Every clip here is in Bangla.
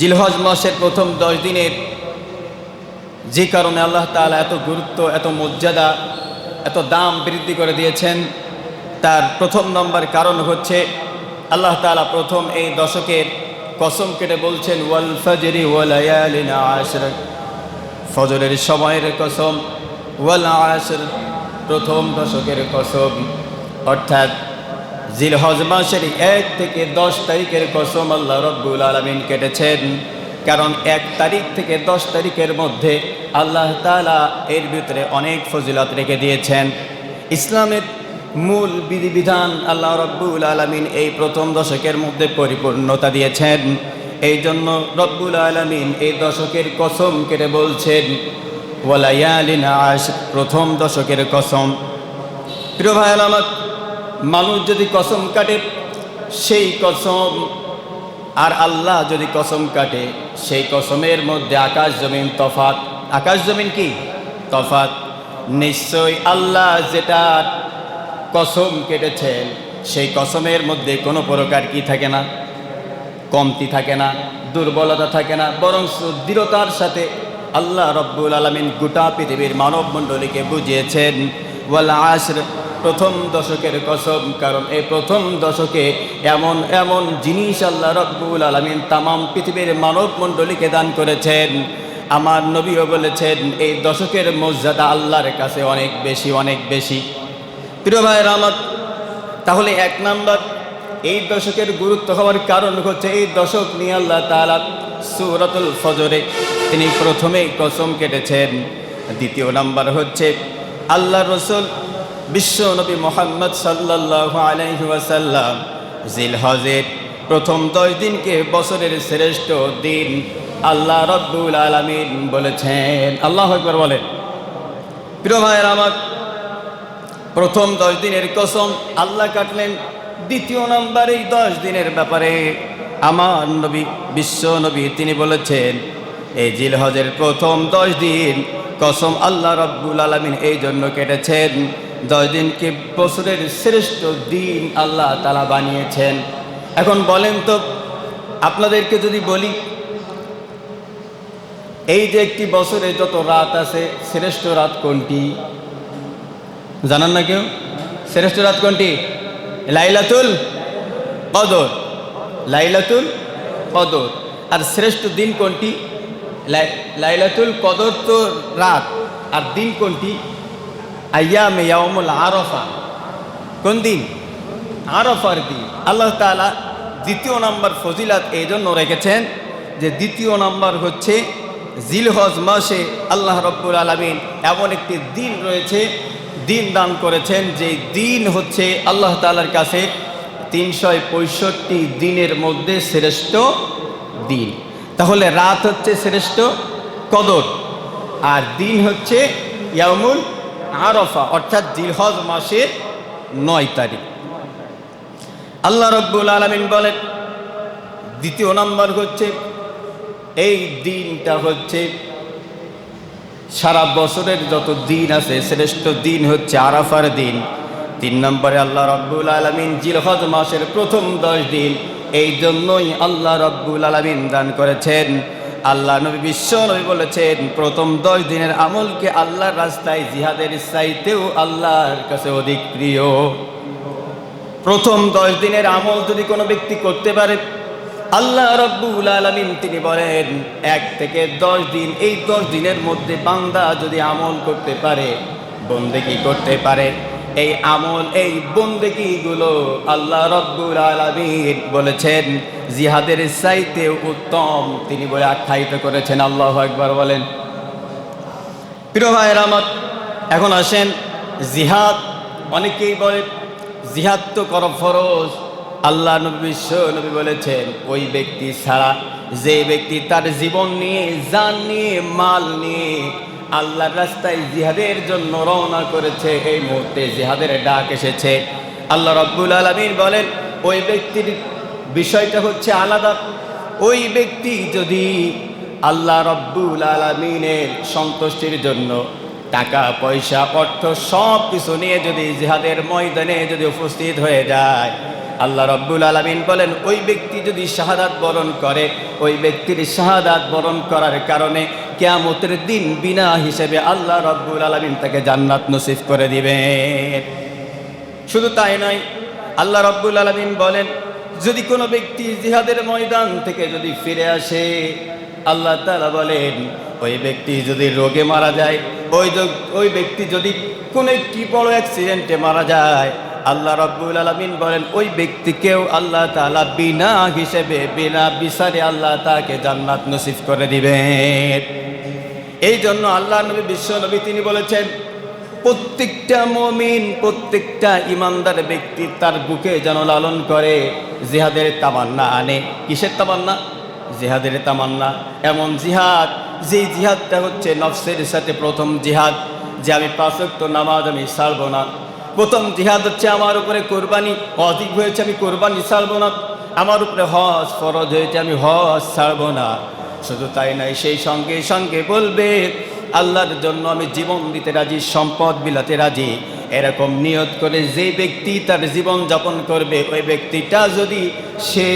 জিলহজ মাসের প্রথম 10 দিনের যে কারণে আল্লাহ তাআলা এত গুরুত্ব, এত মর্যাদা, এত দাম বৃদ্ধি করে দিয়েছেন, তার প্রথম নম্বর কারণ হচ্ছে আল্লাহ তাআলা প্রথম এই দশকের কসম কেটে বলছেন ওয়াল ফজরি ওয়া লায়ালিন আশর, ফজরের সময়ের কসম, ওয়াল আশর প্রথম দশকের কসম, অর্থাৎ জিলহজ মাসের 1 থেকে 10 তারিখের কসম আল্লাহ রব্বুল আলামিন কেটেছেন। কারণ 1 তারিখ থেকে 10 তারিখের মধ্যে আল্লাহ তাআলা এর ভিতরে অনেক ফজিলত রেখে দিয়েছেন। ইসলামের মূল বিধিবিধান আল্লাহ রব্বুল আলামিন এই প্রথম দশকের মধ্যে পরিপূর্ণতা দিয়েছেন। এই জন্য রব্বুল আলামিন এই দশকের কসম কেটে বলছেন ওয়ালায়ালিন আশর, প্রথম দশকের কসম। প্রিয় ভাই আমার, মানুষ যদি কসম কাটে সেই কসম, আর আল্লাহ যদি কসম কাটে সেই কসমের মধ্যে আকাশ জমিন তফাত। আকাশ জমিন কি তফাত? নিশ্চয় আল্লাহ যেটা কসম কেটেছেন সেই কসমের মধ্যে কোনো প্রকার কি থাকে না, কমতি থাকে না, দুর্বলতা থাকে না, বরং দৃঢ়তার সাথে আল্লাহ রব্বুল আলামিন গোটা পৃথিবীর মানব মণ্ডলীকে বুঝিয়েছেন ওয়াল আশর, প্রথম দশকের কসম। কারণ এই প্রথম দশকে এমন এমন জিনিস আল্লাহ রব্বুল আলামিন তামাম পৃথিবীর মানব মণ্ডলীকে দান করেছেন। আমার নবীও বলেছেন এই দশকের মর্যাদা আল্লাহর কাছে অনেক বেশি, অনেক বেশি। প্রিয় ভাইয়ের আমার, তাহলে 1 নাম্বার এই দশকের গুরুত্ব হওয়ার কারণ হচ্ছে এই দশক নিয়ে আল্লাহ তাআলা সূরাতুল ফজরে তিনি প্রথমেই কসম কেটেছেন। দ্বিতীয় নাম্বার হচ্ছে আল্লাহ রসুল বিশ্ব নবী মুহাম্মদ সাল্লাল্লাহু আলাইহি ওয়াসাল্লাম জিলহজের প্রথম 10 দিনকে বছরের শ্রেষ্ঠ দিন আল্লাহ রব্বুল আলামিন বলেছেন। আল্লাহু আকবার বলেন। প্রিয় ভাইয়ের আমার, প্রথম 10 দিনের কসম আল্লাহ কাটলেন। দ্বিতীয় নাম্বার এই 10 দিনের ব্যাপারে আমার নবী বিশ্ব নবী তিনি বলেছেন এই জিলহজের প্রথম 10 দিন কসম আল্লাহ রব্বুল আলামিন এই জন্য কেটেছেন, 10 দিনকে বছরের শ্রেষ্ঠ দিন আল্লাহ তাআলা বানিয়েছেন। এখন বলেন তো, আপনাদেরকে যদি বলি এই যে একটি বছরে যত রাত আছে শ্রেষ্ঠ রাত কোনটি জানান না কেউ? শ্রেষ্ঠ রাত কোনটি? লাইলাতুল কদর, লাইলাতুল কদর। আর শ্রেষ্ঠ দিন কোনটি? লাইলাতুল কদর তো রাত, আর দিন কোনটি? আইয়ামে ইয়াউমুল আরাফা। কোন দিন? আরাফার দিন। আল্লাহ তাআলা দ্বিতীয় নাম্বার ফজিলত এই জন্য রেখেছেন যে দ্বিতীয় নাম্বার হচ্ছে জিলহজ মাসে আল্লাহ রব্বুল আলামিন এমন একটি দিন রয়েছে, দিন দান করেছেন, যে দিন হচ্ছে আল্লাহ তাআলার কাছে 365 দিনের মধ্যে শ্রেষ্ঠ দিন। তাহলে রাত হচ্ছে শ্রেষ্ঠ কদর, আর দিন হচ্ছে ইয়াউমুল আরাফা, অর্থাৎ জিলহজ মাসের 9 তারিখ। আল্লাহ রব্বুল আলামিন বলেন দ্বিতীয় নাম্বার হচ্ছে এই দিনটা হচ্ছে সারা বছরের যত দিন আছে শ্রেষ্ঠ দিন হচ্ছে আরাফার দিন। 3 নম্বরে আল্লাহ রব্বুল আলামিন জিলহজ মাসের প্রথম 10 দিন এই জন্যই আল্লাহ রব্বুল আলামিন দান করেছেন। আল্লাহ নবী বিশ্ব নবী বলেছেন প্রথম 10 দিনের আমলকে আল্লাহর রাস্তায় জিহাদের চাইতেও আল্লাহর কাছে অধিক প্রিয়। প্রথম 10 দিনের আমল যদি কোনো ব্যক্তি করতে পারে, আল্লাহ রব্বুল আলামিন তিনি বলেন 1 থেকে 10 দিন, এই 10 দিনের মধ্যে বান্দা যদি আমল করতে পারে, বন্দেগী করতে পারে, এই আমল এই বন্দেগীগুলো আল্লাহ রব্বুল আলামিন বলেছেন জিহাদের চাইতে উত্তম, তিনি বলে আখ্যায়িত করেছেন। আল্লাহু আকবার বলেন। প্রিয় ভাইয়ের আমার, এখন আসেন জিহাদ। অনেকেই বলে জিহাদ তো করা ফরজ। আল্লাহ নবী বিশ্ব নবী বলেছেন ওই ব্যক্তি ছাড়া যে ব্যক্তি তার জীবন নিয়ে, জান নিয়ে, মাল নিয়ে আল্লাহর রাস্তায় জিহাদের জন্য রওনা করেছে, এই মুহূর্তে জিহাদের ডাক এসেছে, আল্লাহ রব্বুল আলামিন বলেন ওই ব্যক্তির বিষয়টা হচ্ছে আলাদা। ওই ব্যক্তি যদি আল্লাহ রব্বুল আলামিনের সন্তুষ্টির জন্য টাকা পয়সা অর্থ সব কিছু নিয়ে যদি জিহাদের ময়দানে যদি উপস্থিত হয়ে যায়, আল্লাহ রাব্বুল আলামিন বলেন ওই ব্যক্তি যদি শাহাদাত বরণ করে, ওই ব্যক্তির শাহাদাত বরণ করার কারণে কিয়ামতের দিন বিনা হিসেবে আল্লাহ রাব্বুল আলামিন তাকে জান্নাত নসিব করে দিবেন। শুধু তাই নয়, আল্লাহ রাব্বুল আলামিন বলেন যদি কোনো ব্যক্তি জিহাদের ময়দান থেকে যদি ফিরে আসে, আল্লাহ তাআলা বলেন ওই ব্যক্তি যদি রোগে মারা যায়, ওই ব্যক্তি যদি কোনো একটি বড় অ্যাক্সিডেন্টে মারা যায়, আল্লাহ রাব্বুল আলামিন বলেন ওই ব্যক্তিকেও আল্লাহ তাআলা বিনা হিসেবে বিনা বিচারে আল্লাহ তাকে জান্নাত নসিব করে দিবেন। এই জন্য আল্লাহ নবী বিশ্ব নবী তিনি বলেছেন প্রত্যেকটা মুমিন, প্রত্যেকটা ইমানদার ব্যক্তি তার বুকে যেন লালন করে জিহাদের তামান্না আনে। কিসের তামান্না? জিহাদের তামান্না। এমন জিহাদ, যেই জিহাদটা হচ্ছে নফসের সাথে প্রথম জিহাদ, যে আমি 5 ওয়াক্ত নামাজ আমি ছাড়বো না। প্রথম জিহাদ হচ্ছে আমার উপরে কোরবানি অধিক হয়েছে, আমি কোরবানি ছাড়বো না। আমার উপরে হজ ফরজ হয়েছে, আমি হজ ছাড়বো না। শুধু তাই নয়, সেই সঙ্গে সঙ্গে বলবে আল্লাহর জন্য আমি জীবন দিতে রাজি, সম্পদ বিলাতে রাজি। এরকম নিয়ত করে যে ব্যক্তি তার জীবন যাপন করবে, ওই ব্যক্তিটা যদি সে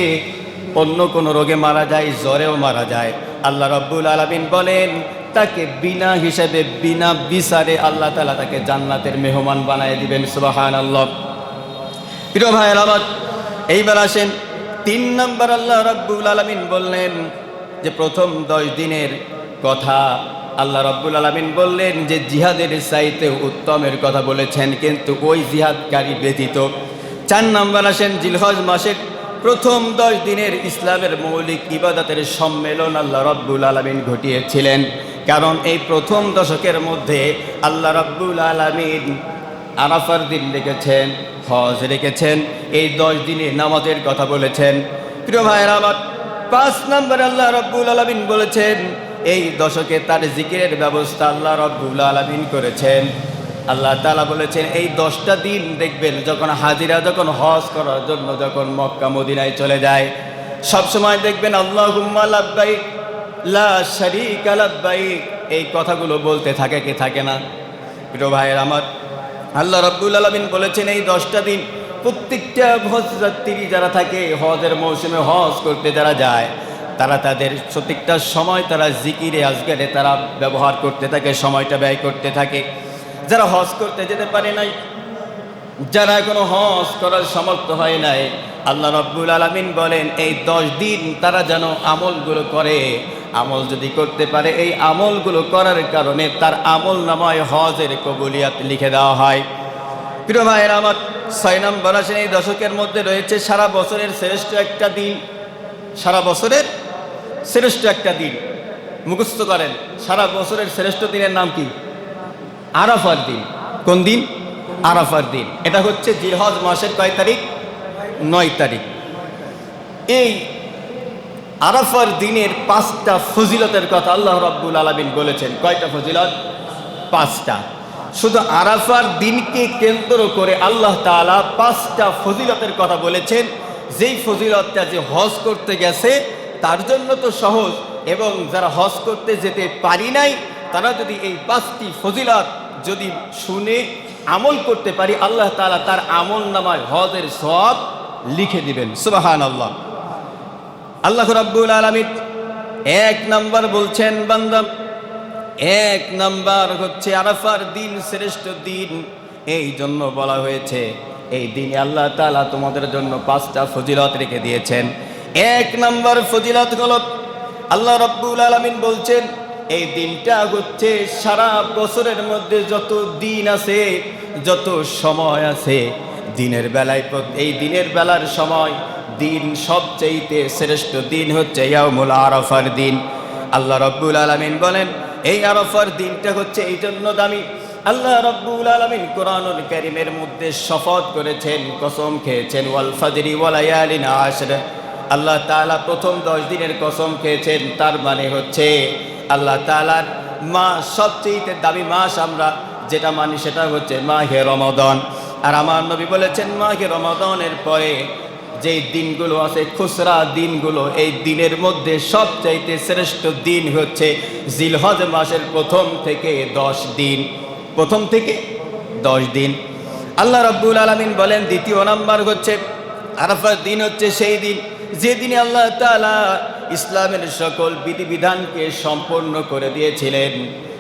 অন্য কোনো রোগে মারা যায়, জ্বরেও মারা যায়, আল্লাহ রাব্বুল আলামিন বলেন তাকে বিনা হিসেবে বিনা বিচারে আল্লাহ তাআলা তাকে জান্নাতের মেহমান বানায় দিবেন। সুবহানাল্লাহ। প্রিয় ভাইয়ের আমার, এইবার আসেন 3 নম্বর আল্লাহ রাব্বুল আলামিন বললেন যে প্রথম 10 দিনের কথা আল্লাহ রাব্বুল আলামিন বললেন যে জিহাদের চাইতে উত্তমের কথা বলেছেন, কিন্তু ওই জিহাদকারী ব্যতীত। 4 নম্বর আসেন জিলহজ মাসের প্রথম 10 দিনের ইসলামের মৌলিক ইবাদতের সম্মেলন আল্লাহ রাব্বুল আলামিন ঘটিয়েছিলেন। কারণ এই প্রথম দশকের মধ্যে আল্লাহ রাব্বুল আলামিন আরাফার দিন রেখেছেন, হজ রেখেছেন, এই 10 দিনে নামাজের কথা বলেছেন। প্রিয় ভাইয়েরা আমার, 5 নম্বরে আল্লাহ রাব্বুল আলামিন বলেছেন এই দশকে তার জিকিরের ব্যবস্থা আল্লাহ রাব্বুল আলামিন করেছেন। আল্লাহ তাআলা বলেছেন এই 10টা দিন দেখবেন যখন হাজিরা যখন হজ করার জন্য যখন মক্কা মদিনায় চলে যায়, সবসময় দেখবেন আল্লাহুম্মা লাব্বাইক লা শারীকা লাব্বাইক, এই কথাগুলো বলতে থাকে কি থাকে না? প্রিয় ভাইয়ের আমার, আল্লাহ রাব্বুল আলামিন বলেছেন এই 10টা দিন প্রত্যেকটা হজযাত্রী যারা থাকে, হজের মৌসুমে হজ করতে যারা যায়, তারা তাদের প্রত্যেকটা সময় তারা জিকিরে আজগারে তারা ব্যবহার করতে থাকে, সময়টা ব্যয় করতে থাকে। যারা হজ করতে যেতে পারে নাই, যারা এখনো হজ করার সামর্থ্য হয় নাই, আল্লাহ রাব্বুল আলামিন বলেন এই 10 দিন তারা যেন আমলগুলো করে। আমল যদি করতে পারে, এই আমলগুলো করার কারণে তার আমল নামায় হজের কবুলিয়াত লিখে দেওয়া হয়। প্রিয় ভাইয়ের আমার, 6 নম্বর আসেন এই দশকের মধ্যে রয়েছে সারা বছরের শ্রেষ্ঠ একটা দিন। সারা বছরের শ্রেষ্ঠ একটা দিন মুখস্থ করেন। সারা বছরের শ্রেষ্ঠ দিনের নাম কি? আরাফার দিন। কোন দিন? আরাফার দিন। এটা হচ্ছে জিলহজ মাসের কয় তারিখ? 9 তারিখ। এই আরাফার দিনের 5টা ফজিলতের কথা আল্লাহ রাব্বুল আলামিন বলেছেন। কয়টা ফজিলত? 5টা। শুধু আরাফার দিনকে কেন্দ্র করে আল্লাহ তাআলা 5টা ফজিলতের কথা বলেছেন, যেই ফজিলতটা যে হজ করতে গেছে তার জন্য তো সহজ, এবং যারা হজ করতে যেতে পারি নাই তারা যদি এই 5টি ফজিলত যদি শুনে আমল করতে পারি, আল্লাহ তাআলা তার আমল নামায় হজের সওয়াব লিখে দিবেন। সুবহানাল্লাহ। আল্লাহ রাব্বুল আলামিন 1 নাম্বার বলছেন বান্দা, 1 নাম্বার হচ্ছে আরাফার দিন শ্রেষ্ঠ দিন। এই জন্য বলা হয়েছে এই দিনে আল্লাহ তাআলা তোমাদের জন্য 5টা ফজিলত রেখে দিয়েছেন। 1 নাম্বার ফজিলত হলো আল্লাহ রাব্বুল আলামিন বলছেন এই দিনটা হচ্ছে সারা বছরের মধ্যে যত দিন আছে, যত সময় আছে, দিনের বেলায় এই দিনের বেলার সময় দিন সবচেয়ে শ্রেষ্ঠ দিন হচ্ছে ইয়াউমুল আরাফার দিন। আল্লাহ রাব্বুল আলামিন বলেন এই আরাফার দিনটা হচ্ছে এই জন্য দামি। আল্লাহ রাব্বুল আলামিন কোরআনুল কারীমের মধ্যে শপথ করেছেন, কসম খেয়েছেন, ওয়াল ফাজরি ওয়া লায়ালিন আশর। আল্লাহ তাআলা প্রথম 10 দিনের কসম খেয়েছেন, তার মানে হচ্ছে আল্লাহ তাআলার মাস সবচেয়ে দামি মাস আমরা যেটা মানি সেটা হচ্ছে মাহে রমাদান। আর আমার নবী বলেছেন মাহে রমাদানের পরে যেই দিনগুলো আছে খুসরা দিনগুলো, এই দিনের মধ্যে সবচাইতে শ্রেষ্ঠ দিন হচ্ছে জিলহজ মাসের প্রথম থেকে 10 দিন। প্রথম থেকে 10 দিন। আল্লাহ রাব্বুল আলামিন বলেন দ্বিতীয় নাম্বার হচ্ছে আরাফার দিন হচ্ছে সেই দিন যেদিনে আল্লাহ তাআলা ইসলামের সকল বিধিবিধানকে সম্পন্ন করে দিয়েছিলেন।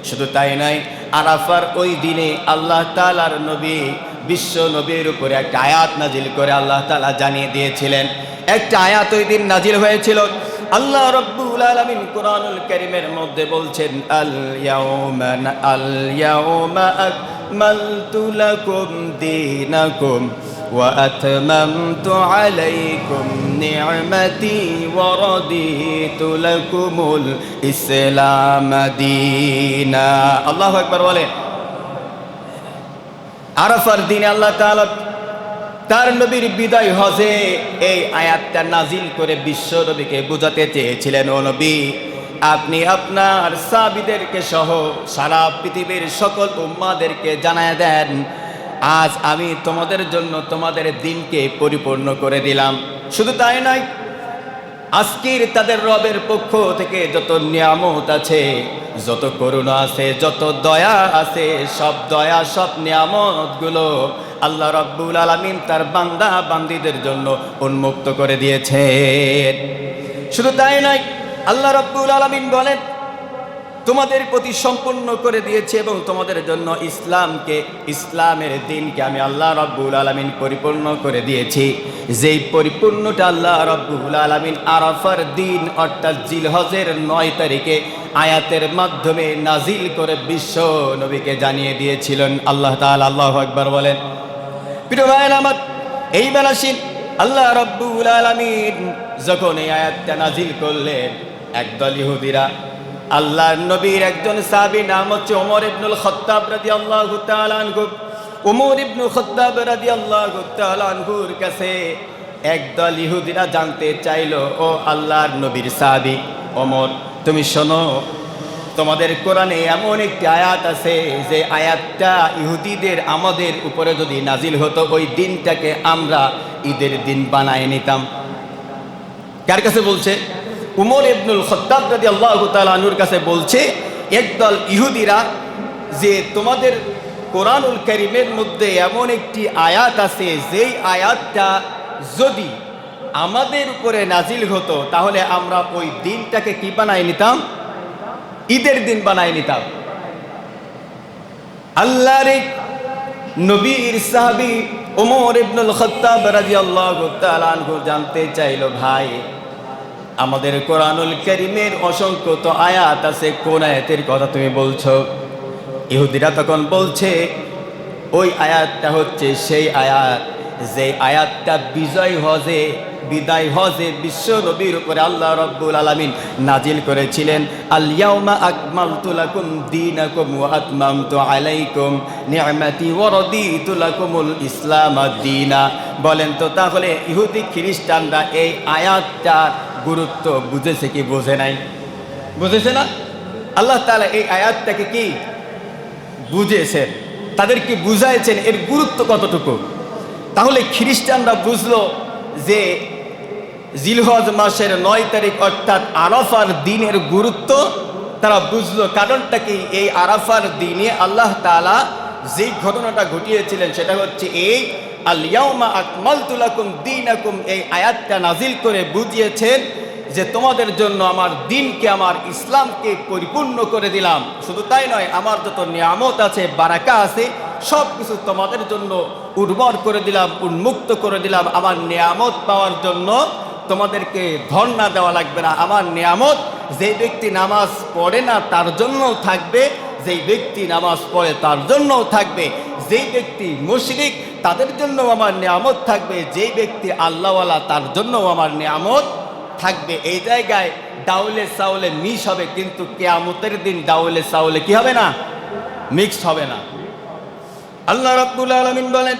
শুধু তাই নয়, আরাফার ওই দিনে আল্লাহ তাআলার নবী বিশ্ব নবীর উপরে একটা আয়াত নাজিল করে আল্লাহ তাআলা জানিয়ে দিয়েছিলেন। একটা আয়াত ওই দিন নাজিল হয়েছিল। আল্লাহ রাব্বুল আলামিন কোরআনুল কারীমের মধ্যে বলছেন, আল ইয়াউমা আকমালতু লাকুম দীনাকুম ওয়া আতমামতু আলাইকুম নি'মাতি ওয়া রাদিতু লাকুমুল ইসলাম দীনা। আল্লাহু আকবার বলে। আরাফার দিনে আল্লাহ তাআলা তার নবীর বিদায় হজে এই আয়াতটা নাজিল করে বিশ্ব নবীকে বোঝাতে চেয়েছিলেন, ও নবী, আপনি আপনার সাহাবীদেরকে সহ সারা পৃথিবীর সকল উম্মাদেরকে জানায় দেন, আজ আমি তোমাদের জন্য তোমাদের দিনকে পরিপূর্ণ করে দিলাম। শুধু তাই নয়, আজকের তাদের রবের পক্ষ থেকে যত নিয়ামত আছে, যত করুণা আছে, যত দয়া আছে, সব দয়া সব নিয়ামতগুলো আল্লাহ রাব্বুল আলামিন তার বান্দা বান্দীদের জন্য উন্মুক্ত করে দিয়েছেন। শুধু তাই নয়, আল্লাহ রাব্বুল আলামিন বলেন, তোমাদের প্রতি সম্পূর্ণ করে দিয়েছে এবং তোমাদের জন্য ইসলামের দিনকে আমি আল্লাহ রাব্বুল আলামিন পরিপূর্ণ করে দিয়েছি। যেই পরিপূর্ণটা আল্লাহ রাব্বুল আলামিন আরাফার দিন অর্থাৎ জিলহজের 9 তারিখে আয়াতের মাধ্যমে নাজিল করে বিশ্ব নবীকে জানিয়ে দিয়েছিলেন আল্লাহ তাআলা। আল্লাহু আকবার বলেন। প্রিয় ভাইরা আমার, এই বেলাসিন আল্লাহ রাব্বুল আলামিন যখন এই আয়াতটা নাজিল করলেন, একদল ইহুদিরা আল্লাহর নবীর একজন সাহাবী নাম হচ্ছে ওমর ইবনুল খাত্তাব রাদিয়াল্লাহু তাআলা আনহু। ওমর ইবনুল খাত্তাব রাদিয়াল্লাহু তাআলা আনহুর কাছে একদল ইহুদিরা জানতে চাইলো, ও আল্লাহর নবীর সাহাবী ওমর, তুমি শোনো, তোমাদের কোরআনে এমন একটি আয়াত আছে যে আয়াতটা ইহুদিদের আমাদের উপরে যদি নাজিল হতো, ওই দিনটাকে আমরা ঈদের দিন বানায় নিতাম। কার কাছে বলছে? উমর ইবনুল খাত্তাব রাদিয়াল্লাহু তাআলা আনহুর কাছে বলছে একদল ইহুদিরা যে তোমাদের কোরআনুল কারীমের মধ্যে এমন একটি আয়াত আছে, যেই আয়াতটা যদি আমাদের উপরে নাজিল হতো তাহলে আমরা ওই দিনটাকে কি বানায় নিতাম? ঈদের দিন বানায় নিতাম। আল্লাহর নবীর সাহাবী ওমর ইবনুল খাত্তাব রাদিয়াল্লাহু তাআলা আনহু জানতে চাইল, ভাই, আমাদের কোরআনুল কারীমের অসংখ্য তো আয়াত আছে, কোন আয়াতের কথা তুমি বলছো? ইহুদিরা তখন বলছে, ওই আয়াতটা হচ্ছে সেই আয়াত যে আয়াতটা বিদায় হজে বিশ্ব নবীর উপরে আল্লাহ রাব্বুল আলামিন নাজিল করেছিলেন, আল ইয়াউমা আকমালতু লাকুম দীনাকুম ওয়া আতমামতু আলাইকুম নি'মাতি ওয়া রাদিতু লাকুমুল ইসলাম দীনা। বলেন তো, তাহলে ইহুদি খ্রিস্টানরা এই আয়াতটার গুরুত্ব বুঝেছে কি বোঝে নাই? বুঝেছে না? আল্লাহ তাআলা এই আয়াতটাকে কি বুঝেছেন, তাদেরকে বুঝাইছেন এর গুরুত্ব কতটুকু। তাহলে খ্রিস্টানরা বুঝলো যে জিলহজ মাসের 9 তারিখ অর্থাৎ আরাফার দিনের গুরুত্ব তারা বুঝলো। কারণটা কি? এই আরাফার দিনে আল্লাহ তাআলা যেই ঘটনাটা ঘটিয়েছিলেন সেটা হচ্ছে এই আল ইয়াউমা আকমালতু লাকুম দীনাকুম, এই আয়াতটা নাজিল করে বুঝিয়েছেন যে তোমাদের জন্য আমার দিনকে, আমার ইসলামকে পরিপূর্ণ করে দিলাম। শুধু তাই নয়, আমার যত নিয়ামত আছে, বারাকা আছে, সব কিছু তোমাদের জন্য উর্বর করে দিলাম, উন্মুক্ত করে দিলাম। আমার নিয়ামত পাওয়ার জন্য তোমাদেরকে ধর্ণা দেওয়া লাগবে না। আমার নিয়ামত যেই ব্যক্তি নামাজ পড়ে না তার জন্যও থাকবে, যেই ব্যক্তি নামাজ পড়ে তার জন্যও থাকবে, যেই ব্যক্তি মুশরিক তাদের জন্য আমার নিয়ামত থাকবে, যেই ব্যক্তি আল্লাহওয়ালা তার জন্যও আমার নিয়ামত থাকবে। এই জায়গায় ডাউলে চাউলে মিশ হবে, কিন্তু কিয়ামতের দিন ডাউলে চাউলে কি হবে না? মিক্স হবে না। আল্লাহ রাব্বুল আলামিন বলেন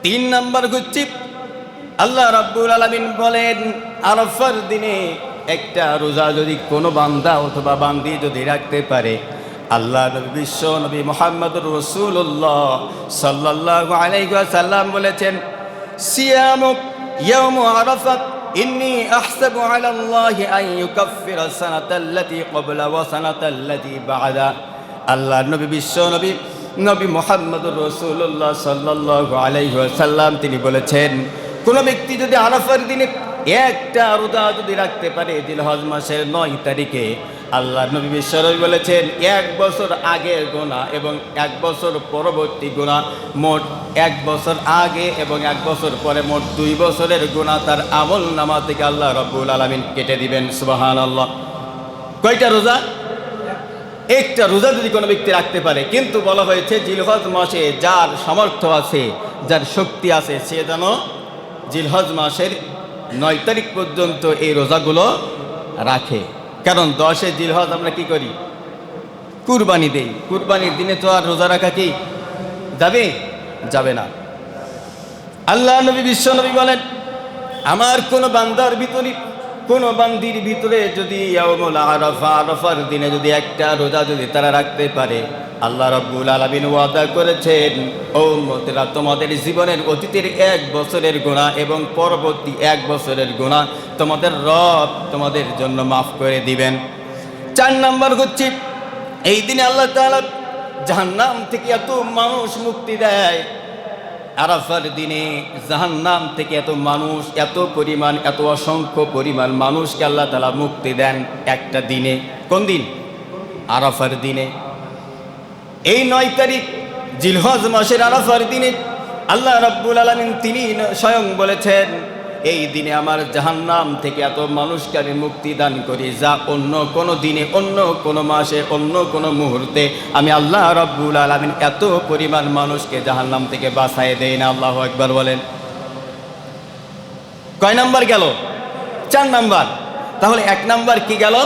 3 নম্বর হচ্ছে আল্লাহ রাব্বুল আলামিন বলেন আরাফার দিনে একটা রোজা যদি কোনো বান্দা অথবা বান্দি যদি রাখতে পারে, আল্লাহ বিশ্ব নবী মুহাম্মদুর রাসূলুল্লাহ সাল্লাল্লাহু আলাইহি ওয়াসাল্লাম বলেছেন, সিয়ামু ইয়াউম আরাফাত ইন্নী আহসাবু আলা আল্লাহি আন ইউকাফফিরা সানাতাল্লাতী ক্বাবলা ওয়া সানাতাল্লাতী বা'দা। আল্লাহ নবী বিশ্ব নবী মুহাম্মদুর রাসূলুল্লাহ সাল্লাল্লাহু আলাইহি ওয়াসাল্লাম তিনি বলেছেন, কোনো ব্যক্তি যদি আরাফার দিনে একটা রোজা যদি রাখতে পারে জিলহজ মাসের 9 তারিখে, আল্লাহ নবী বিশ্বনবী বলেছেন 1 বছর আগের গুনাহ এবং 1 বছর পরবর্তী গুনাহ, মোট 1 বছর আগে এবং 1 বছর পরে মোট 2 বছরের গুনাহ তার আমল নামা থেকে আল্লাহ রাব্বুল আলামিন কেটে দিবেন। সুবহানাল্লাহ। কয়টা রোজা? একটা রোজা যদি কোনো ব্যক্তি রাখতে পারে। কিন্তু বলা হয়েছে জিলহজ মাসে যার সামর্থ্য আছে, যার শক্তি আছে, সে যেন জিলহজ মাসের 9 তারিখ পর্যন্ত এই রোজাগুলো রাখে। কারণ 10 জিলহজ আমরা কি করি? কুরবানি দেই। কুরবানির দিনে তো আর রোজা রাখা কি যাবে? যাবে না। আল্লাহ নবী বিশ্বনবী বলেন, আমার কোন বান্দার ভিতরে, কোন বান্দির ভিতরে যদি ইয়াউমুল আরাফা, আরাফার দিনে যদি একটা রোজা যদি তারা রাখতে পারে, আল্লাহ রাব্বুল আলামিন ওয়াদা করেছেন, ও উম্মতেরা, তোমাদের জীবনের অতীতের 1 বছরের গুনাহ এবং পরবর্তী 1 বছরের গুনাহ তোমাদের রব তোমাদের জন্য মাফ করে দিবেন। 4 নাম্বার হচ্ছে, এই দিনে আল্লাহ তাআলা জাহান্নাম থেকে এত মানুষ মুক্তি দেয়। আরাফার দিনে জাহান্নাম থেকে এত মানুষ, এত পরিমাণ, এত অসংখ্য পরিমাণ মানুষকে আল্লাহ তাআলা মুক্তি দেন একটা দিনে। কোন দিন? আরাফার দিনে। এই 9 তারিখ জিলহজ মাসের আরাফার দিনে আল্লাহ রাব্বুল আলামিন তিনি স্বয়ং বলেছেন, এই দিনে আমার জাহান্নাম থেকে এত মানুষকে আমি মুক্তি দান করি, যা অন্য কোনো দিনে, অন্য কোনো মাসে, অন্য কোনো মুহূর্তে আমি আল্লাহ রাব্বুল আলামিন এত পরিমাণ মানুষকে জাহান্নাম থেকে বাঁচায় দেই না। আল্লাহু আকবার বলেন। কয় নাম্বার গেল? 4 নাম্বার। তাহলে 1 নাম্বার কি গেল?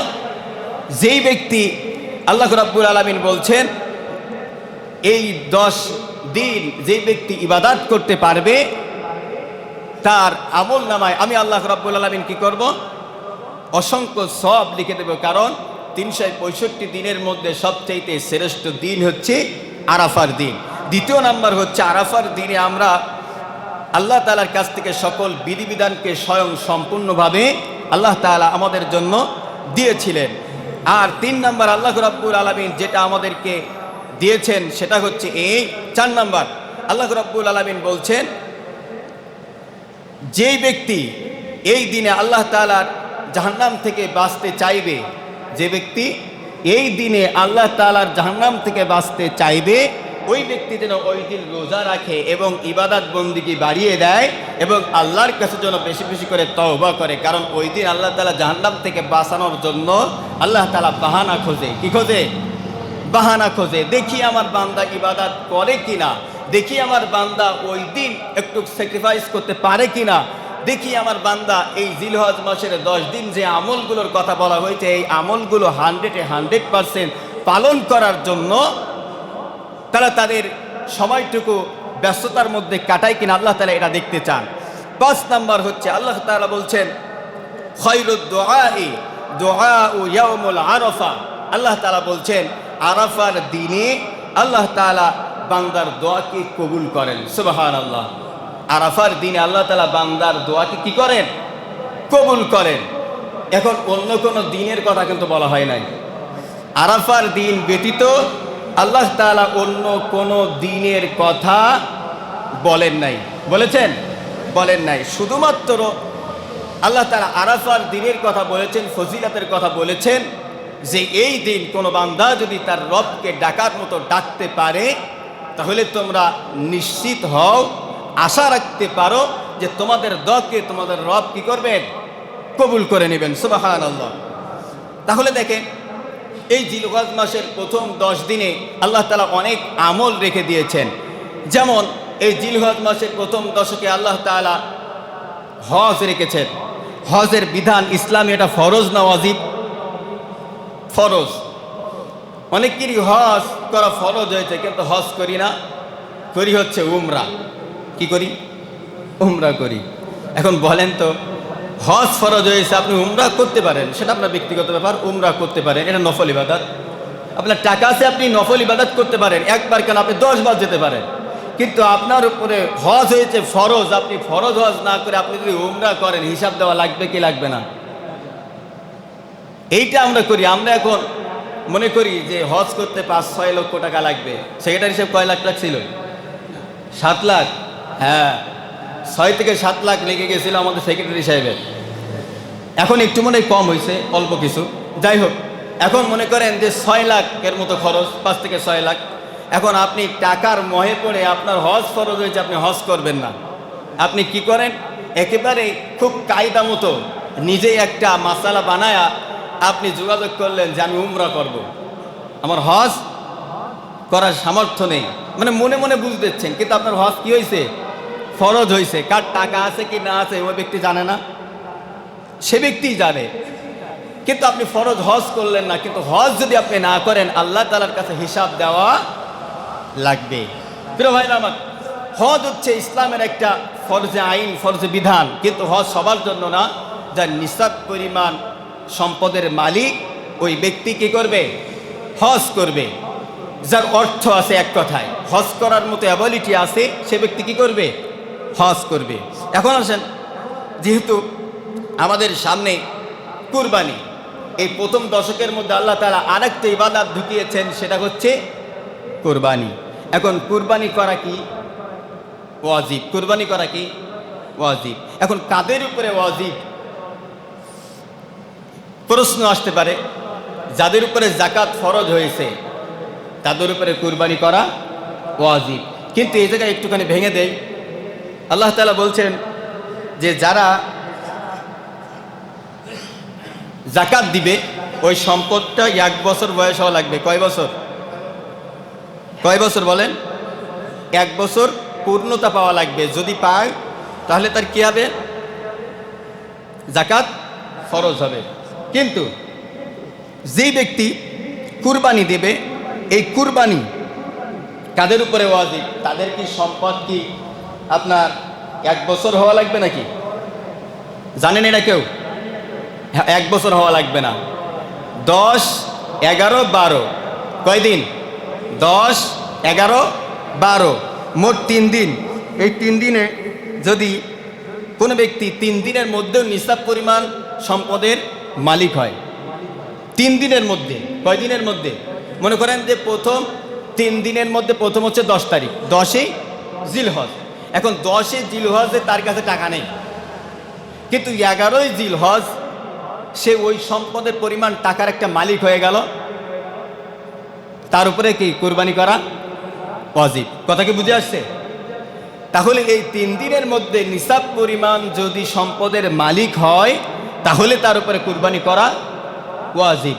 যেই ব্যক্তি, আল্লাহ রাব্বুল আলামিন বলছেন, এই 10 দিন যেই ব্যক্তি ইবাদত করতে পারবে তার আমল নামায় আমি আল্লাহ রাব্বুল আলামিন কি করব? অসংখ্য সওয়াব লিখে দেব। কারণ 365 দিনের মধ্যে সবচেয়ে শ্রেষ্ঠ দিন হচ্ছে আরাফার দিন। দ্বিতীয় নাম্বার হচ্ছে, আরাফার দিনে আমরা আল্লাহ তাআলার কাছ থেকে সকল বিধিবিধানকে স্বয়ং সম্পূর্ণভাবে আল্লাহ তাআলা আমাদের জন্য দিয়েছিলেন। আর 3 নাম্বার, আল্লাহ রাব্বুল আলামিন যেটা আমাদেরকে দিয়েছেন সেটা হচ্ছে এই 4 নাম্বার, আল্লাহ রাব্বুল আলামিন বলছেন, যেই ব্যক্তি এই দিনে আল্লাহ তাআলার জাহান্নাম থেকে বাঁচতে চাইবে, যে ব্যক্তি এই দিনে আল্লাহ তাআলার জাহান্নাম থেকে বাঁচতে চাইবে, ওই ব্যক্তি যেন ওই দিন রোজা রাখে এবং ইবাদত বন্দিগি বাড়িয়ে দেয় এবং আল্লাহর কাছে যেন বেশি বেশি করে তওবা করে। কারণ ওই দিন আল্লাহ তাআলা জাহান্নাম থেকে বাঁচানোর জন্য আল্লাহ তাআলা বাহানা খোঁজে। কি খোঁজে? বাহানা খোঁজে। দেখি আমার বান্দা ইবাদত করে কিনা, দেখি আমার বান্দা ওই দিন একটু স্যাক্রিফাইস করতে পারে কিনা, দেখি আমার বান্দা এই জিলহজ মাসের 10 দিন যে আমলগুলোর কথা বলা হয়েছে, এই আমলগুলো 100% পালন করার জন্য তারা তাদের সময়টুকু ব্যস্ততার মধ্যে কাটায় কিনা, আল্লাহ তাআলা এটা দেখতে চান। 5 নাম্বার হচ্ছে, আল্লাহ তাআলা বলছেন, খায়রুদ দুআই দুআউ ইয়াউমুল আরাফা। আল্লাহ তাআলা বলছেন, আরাফার দিনে আল্লাহ তাআলা বান্দার দোয়াকে কবুল করেন। সুবহানাল্লাহ। আরাফার দিনে আল্লাহ তাআলা বান্দার দোয়াকে কি করেন? কবুল করেন। এখন অন্য কোনো দিনের কথা কিন্তু বলা হয় নাই। আরাফার দিন ব্যতীত আল্লাহ তাআলা অন্য কোনো দিনের কথা বলেন নাই। বলেছেন? বলেন নাই। শুধুমাত্র আল্লাহ তাআলা আরাফার দিনের কথা বলেছেন, ফজিলতের কথা বলেছেন, যে এই দিন কোনো বান্দা যদি তার রবকে ডাকার মতো ডাকতে পারে, তাহলে তোমরা নিশ্চিত হও, আশা রাখতে পারো যে তোমাদের দোয়াকে তোমাদের রব কি করবেন? কবুল করে নেবেন। সুবহানাল্লাহ। তাহলে দেখেন, এই জিলহজ মাসের প্রথম 10 দিনে আল্লাহ তাআলা অনেক আমল রেখে দিয়েছেন। যেমন এই জিলহজ মাসের প্রথম দশকে আল্লাহ তাআলা হজ রেখেছেন। হজের বিধান ইসলামে এটা ফরজ না ওয়াজিব? ফরজ। অনেকেরই হজ করা ফরজ হয়েছে, কিন্তু হজ করি না, করি হচ্ছে উমরা। কি করি? উমরা করি। এখন বলেন তো, হজ ফরজ হয়েছে, আপনি উমরা করতে পারেন, সেটা আপনার ব্যক্তিগত ব্যাপার, উমরা করতে পারেন, এটা নফল ইবাদত। আপনার টাকা আছে, আপনি নফল ইবাদত করতে পারেন, একবার কেন আপনি 10 বার যেতে পারেন। কিন্তু আপনার উপরে হজ হয়েছে ফরজ, আপনি ফরজ হজ না করে আপনি যদি উমরা করেন, হিসাব দেওয়া লাগবে কি লাগবে না? এইটা আমরা করি। আমরা এখন মনে করি যে হজ করতে 5-6 লক্ষ টাকা লাগবে। সেক্রেটারি সাহেব কয় লাখ ছিল? 7 লাখ। হ্যাঁ, 6 থেকে 7 লাখ লেগে গেছিল আমাদের সেক্রেটারি সাহেবের। এখন একটু মনে হয় কম হয়েছে, অল্প কিছু। যাই হোক, এখন মনে করেন যে 6 লাখের মতো খরচ, 5 থেকে 6 লাখ। এখন আপনি টাকার মহে পড়ে আপনার হজ ফরজ হয়েছে, আপনি হজ করবেন না। আপনি কি করেন, একেবারে খুব কায়দা মতো নিজেই একটা মাসালা বানায়া আপনি যোগাযোগ করলেন যে আমি উমরা করব, আমার হজ করার সামর্থ্য নেই। মানে মনে মনে বুঝতেছেন, কিন্তু আপনার হজ কি হয়েছে, ফরজ হয়েছে। কার টাকা আছে কি না আছে ওই ব্যক্তি জানে না, সে ব্যক্তিই জানে। কিন্তু আপনি ফরজ হজ করলেন না। কিন্তু হজ যদি আপনি না করেন, আল্লাহ তাআলার কাছে হিসাব দেওয়া লাগবে। প্রিয় ভাইরা আমার, হজ হচ্ছে ইসলামের একটা ফরজে আইন, ফরজে বিধান। কিন্তু হজ সবার জন্য না। যার নিসাব পরিমাণ সম্পদের মালিক, ওই ব্যক্তি কি করবে, হজ করবে। যার অর্থ আছে, এক কথায় হজ করার মতো অ্যাবিলিটি আছে, সে ব্যক্তি কি করবে, হজ করবে। এখন আসেন, যেহেতু আমাদের সামনে কুরবানি, এই প্রথম দশকের মধ্যে আল্লাহ তাআলা আরেকটা ইবাদত ঢুকিয়েছেন, সেটা হচ্ছে কুরবানি। এখন কুরবানি করা কি ওয়াজিব, কুরবানি করা কি ওয়াজিব। এখন কাদের উপরে ওয়াজিব, প্রশ্ন আসতে পারে। যাদের উপরে যাকাত ফরজ হয়েছে তাদের উপরে কুরবানি করা ওয়াজিব। কিন্তু এই জায়গায় একটুখানি ভেঙে দেই। আল্লাহ তাআলা বলছেন যে যারা যাকাত দিবে, ওই সম্পদটা 1 বছর বয়স হওয়া লাগবে। কয় বছর, কয় বছর বলেন, 1 বছর পূর্ণতা পাওয়া লাগবে। যদি পায় তাহলে তার কি হবে, যাকাত ফরজ হবে। কিন্তু যে ব্যক্তি কুরবানি দেবে, এই কুরবানি কাদের উপরে ওয়াজিব, তাদের কি সম্পদ কি আপনার 1 বছর হওয়া লাগবে নাকি, জানেন এটা কেউ? 1 বছর হওয়া লাগবে না। 10, 11, 12 কয়দিন, 10, 11, 12 মোট 3 দিন। এই 3 দিনে যদি কোনো ব্যক্তি 3 দিনের মধ্যেও নিসাব পরিমাণ সম্পদের মালিক হয়, 3 দিনের মধ্যে, কয় দিনের মধ্যে, মনে করেন যে প্রথম 3 দিনের মধ্যে প্রথম হচ্ছে 10 তারিখ, 10ই জিলহজ। এখন 10ই জিলহজে তার কাছে টাকা নেই, কিন্তু 11ই জিলহজ সে ওই সম্পদের পরিমাণ টাকার একটা মালিক হয়ে গেল, তার উপরে কি কুরবানি করা ওয়াজিব। কথা কি বুঝে আসছে? তাহলে এই 3 দিনের মধ্যে নিসাব পরিমাণ যদি সম্পদের মালিক হয়, তাহলে তার উপরে কুরবানি করা ওয়াজিব।